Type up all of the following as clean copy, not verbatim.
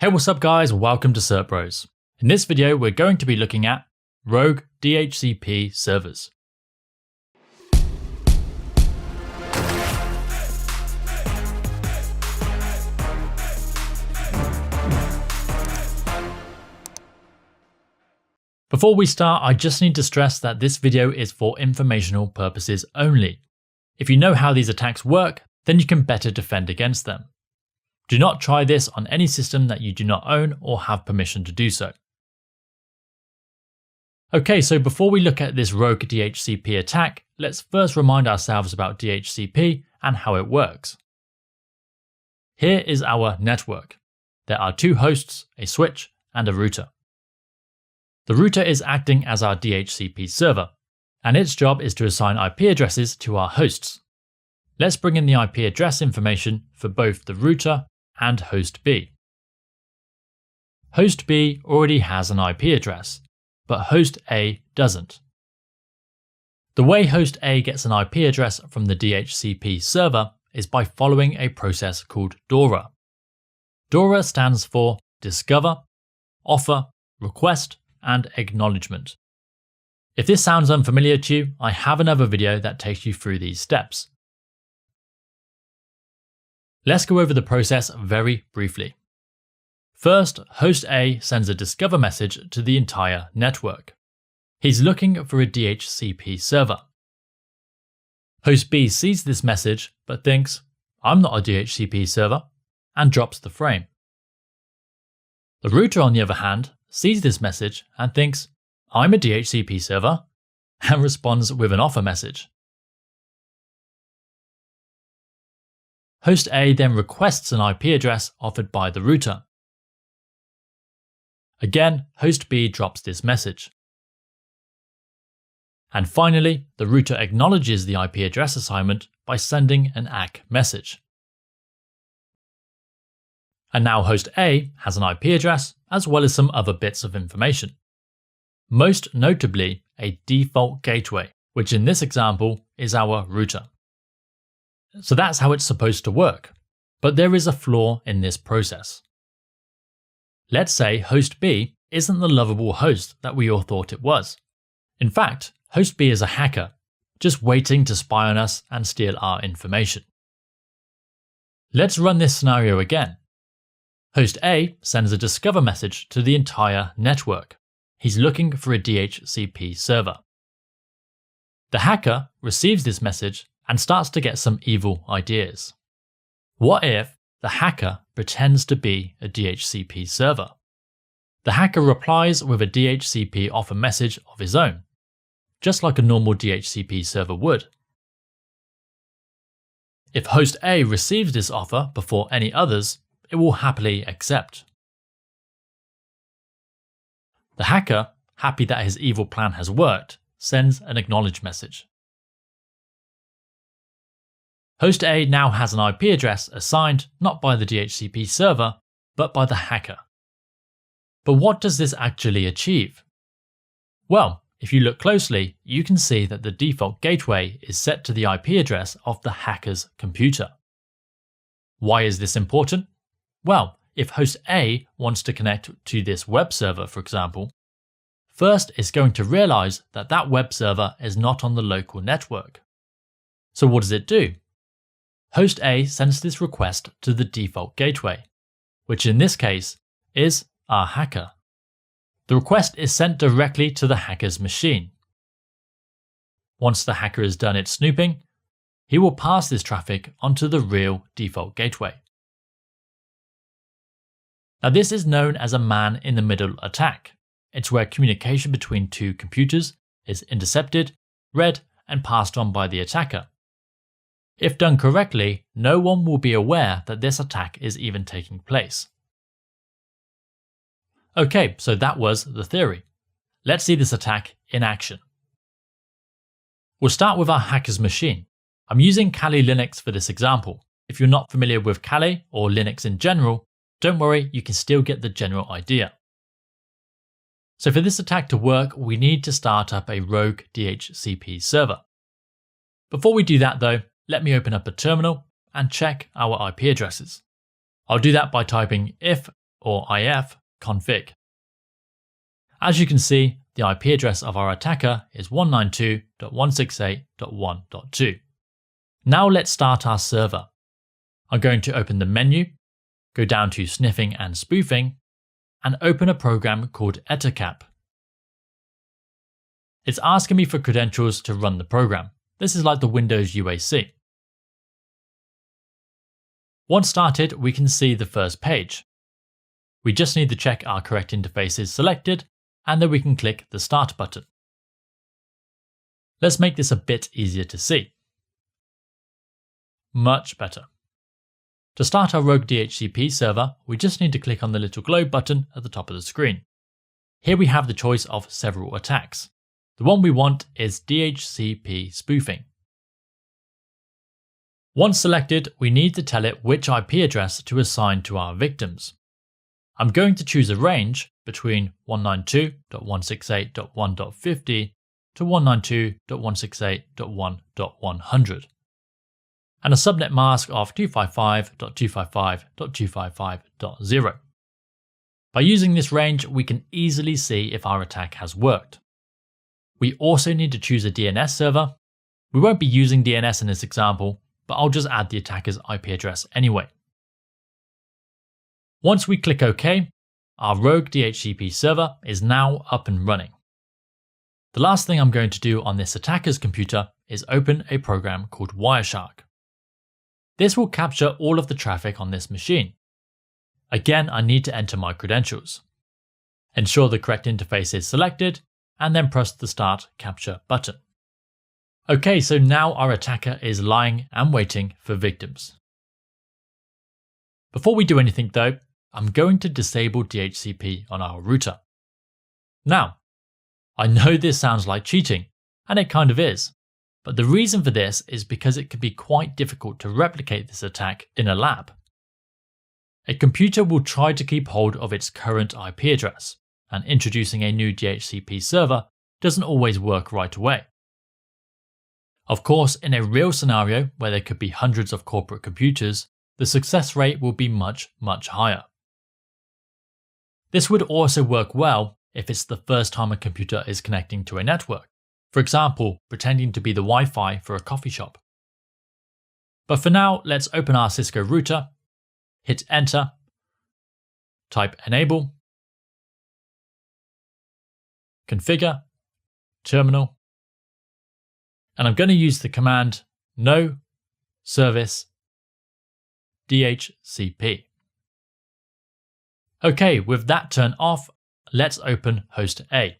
Hey, what's up guys, welcome to Cert Bros. In this video we're going to be looking at rogue DHCP servers. Before we start, I just need to stress that this video is for informational purposes only. If you know how these attacks work, then you can better defend against them. Do not try this on any system that you do not own or have permission to do so. Okay, so before we look at this rogue DHCP attack, let's first remind ourselves about DHCP and how it works. Here is our network. There are two hosts, a switch, and a router. The router is acting as our DHCP server, and its job is to assign IP addresses to our hosts. Let's bring in the IP address information for both the router and host B. Host B already has an IP address, but host A doesn't. The way host A gets an IP address from the DHCP server is by following a process called DORA. DORA stands for Discover, Offer, Request, and Acknowledgement. If this sounds unfamiliar to you, I have another video that takes you through these steps. Let's go over the process very briefly. First, host A sends a discover message to the entire network. He's looking for a DHCP server. Host B sees this message but thinks, I'm not a DHCP server, and drops the frame. The router, on the other hand, sees this message and thinks, I'm a DHCP server, and responds with an offer message. Host A then requests an IP address offered by the router. Again, host B drops this message. And finally, the router acknowledges the IP address assignment by sending an ACK message. And now host A has an IP address as well as some other bits of information. Most notably, a default gateway, which in this example is our router. So that's how it's supposed to work, but there is a flaw in this process. Let's say host B isn't the lovable host that we all thought it was. In fact, host B is a hacker, just waiting to spy on us and steal our information. Let's run this scenario again. Host A sends a discover message to the entire network. He's looking for a DHCP server. The hacker receives this message and starts to get some evil ideas. What if the hacker pretends to be a DHCP server? The hacker replies with a DHCP offer message of his own, just like a normal DHCP server would. If host A receives this offer before any others, it will happily accept. The hacker, happy that his evil plan has worked, sends an acknowledge message. Host A now has an IP address assigned not by the DHCP server, but by the hacker. But what does this actually achieve? Well, if you look closely, you can see that the default gateway is set to the IP address of the hacker's computer. Why is this important? Well, if host A wants to connect to this web server, for example, first it's going to realize that that web server is not on the local network. So what does it do? Host A sends this request to the default gateway, which in this case is our hacker. The request is sent directly to the hacker's machine. Once the hacker has done its snooping, he will pass this traffic onto the real default gateway. Now this is known as a man-in-the-middle attack. It's where communication between two computers is intercepted, read, and passed on by the attacker. If done correctly, no one will be aware that this attack is even taking place. Okay, so that was the theory. Let's see this attack in action. We'll start with our hacker's machine. I'm using Kali Linux for this example. If you're not familiar with Kali or Linux in general, don't worry, you can still get the general idea. So for this attack to work, we need to start up a rogue DHCP server. Before we do that though, let me open up a terminal and check our IP addresses. I'll do that by typing if or if config. As you can see, the IP address of our attacker is 192.168.1.2. Now let's start our server. I'm going to open the menu, go down to sniffing and spoofing, and open a program called Ataque. It's asking me for credentials to run the program. This is like the Windows UAC. Once started, we can see the first page. We just need to check our correct interface is selected, and then we can click the Start button. Let's make this a bit easier to see. Much better. To start our rogue DHCP server, we just need to click on the little globe button at the top of the screen. Here we have the choice of several attacks. The one we want is DHCP spoofing. Once selected, we need to tell it which IP address to assign to our victims. I'm going to choose a range between 192.168.1.50 to 192.168.1.100, and a subnet mask of 255.255.255.0. By using this range, we can easily see if our attack has worked. We also need to choose a DNS server. We won't be using DNS in this example, but I'll just add the attacker's IP address anyway. Once we click OK, our rogue DHCP server is now up and running. The last thing I'm going to do on this attacker's computer is open a program called Wireshark. This will capture all of the traffic on this machine. Again, I need to enter my credentials. Ensure the correct interface is selected, and then press the Start Capture button. Okay, so now our attacker is lying and waiting for victims. Before we do anything though, I'm going to disable DHCP on our router. Now, I know this sounds like cheating, and it kind of is, but the reason for this is because it can be quite difficult to replicate this attack in a lab. A computer will try to keep hold of its current IP address, and introducing a new DHCP server doesn't always work right away. Of course, in a real scenario where there could be hundreds of corporate computers, the success rate will be much, much higher. This would also work well if it's the first time a computer is connecting to a network, for example, pretending to be the Wi-Fi for a coffee shop. But for now, let's open our Cisco router, hit enter, type enable, configure, terminal, and I'm going to use the command no service DHCP. Okay, with that turned off, let's open host A.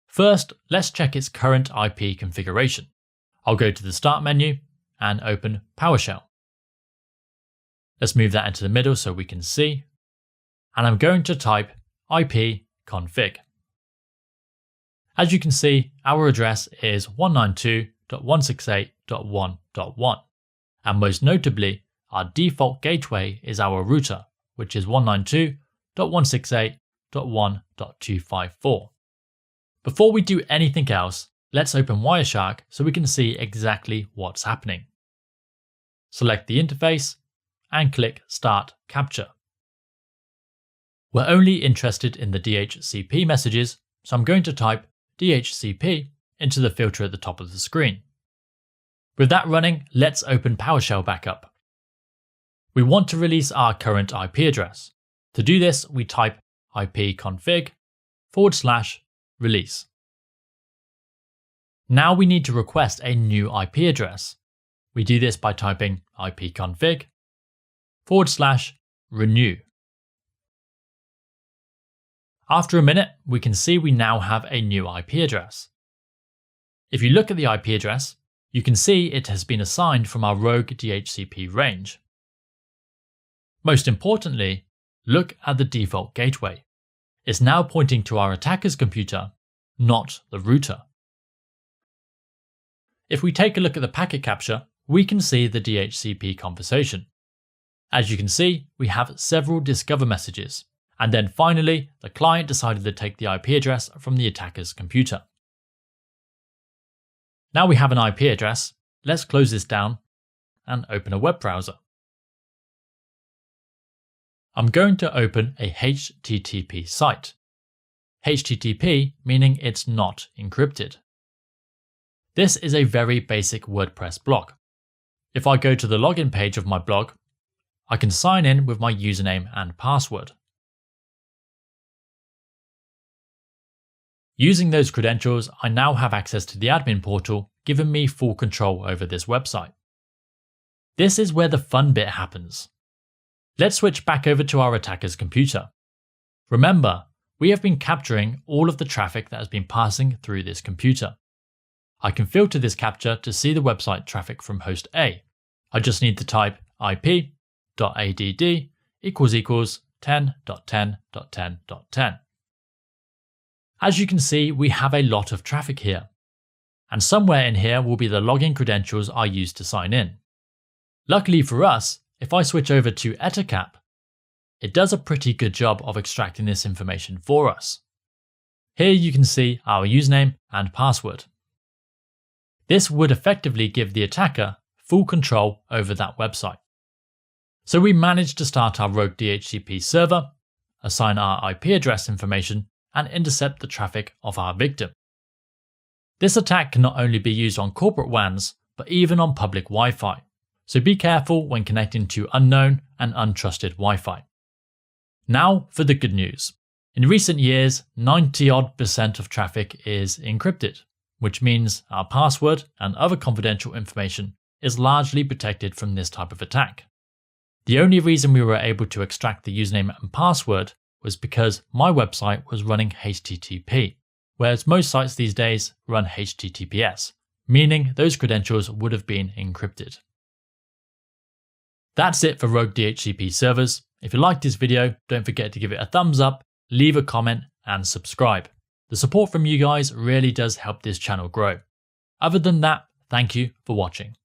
First, let's check its current IP configuration. I'll go to the Start menu and open PowerShell. Let's move that into the middle so we can see. And I'm going to type IP config. As you can see, our address is 192.168.1.1. And most notably, our default gateway is our router, which is 192.168.1.254. Before we do anything else, let's open Wireshark so we can see exactly what's happening. Select the interface and click Start Capture. We're only interested in the DHCP messages, so I'm going to type DHCP into the filter at the top of the screen. With that running, let's open PowerShell back up. We want to release our current IP address. To do this, we type ipconfig/release. Now we need to request a new IP address. We do this by typing ipconfig/renew. After a minute, we can see we now have a new IP address. If you look at the IP address, you can see it has been assigned from our rogue DHCP range. Most importantly, look at the default gateway. It's now pointing to our attacker's computer, not the router. If we take a look at the packet capture, we can see the DHCP conversation. As you can see, we have several discover messages, and then finally, the client decided to take the IP address from the attacker's computer. Now we have an IP address, let's close this down and open a web browser. I'm going to open a HTTP site. HTTP meaning it's not encrypted. This is a very basic WordPress blog. If I go to the login page of my blog, I can sign in with my username and password. Using those credentials, I now have access to the admin portal, giving me full control over this website. This is where the fun bit happens. Let's switch back over to our attacker's computer. Remember, we have been capturing all of the traffic that has been passing through this computer. I can filter this capture to see the website traffic from host A. I just need to type ip.add == 10.10.10.10. As you can see, we have a lot of traffic here. And somewhere in here will be the login credentials I used to sign in. Luckily for us, if I switch over to Ataque, it does a pretty good job of extracting this information for us. Here you can see our username and password. This would effectively give the attacker full control over that website. So we managed to start our rogue DHCP server, assign our IP address information, and intercept the traffic of our victim. This attack can not only be used on corporate WANs, but even on public Wi-Fi. So be careful when connecting to unknown and untrusted Wi-Fi. Now for the good news. In recent years, 90% of traffic is encrypted, which means our password and other confidential information is largely protected from this type of attack. The only reason we were able to extract the username and password was because my website was running HTTP, whereas most sites these days run HTTPS, meaning those credentials would have been encrypted. That's it for rogue DHCP servers. If you liked this video, don't forget to give it a thumbs up, leave a comment, and subscribe. The support from you guys really does help this channel grow. Other than that, thank you for watching.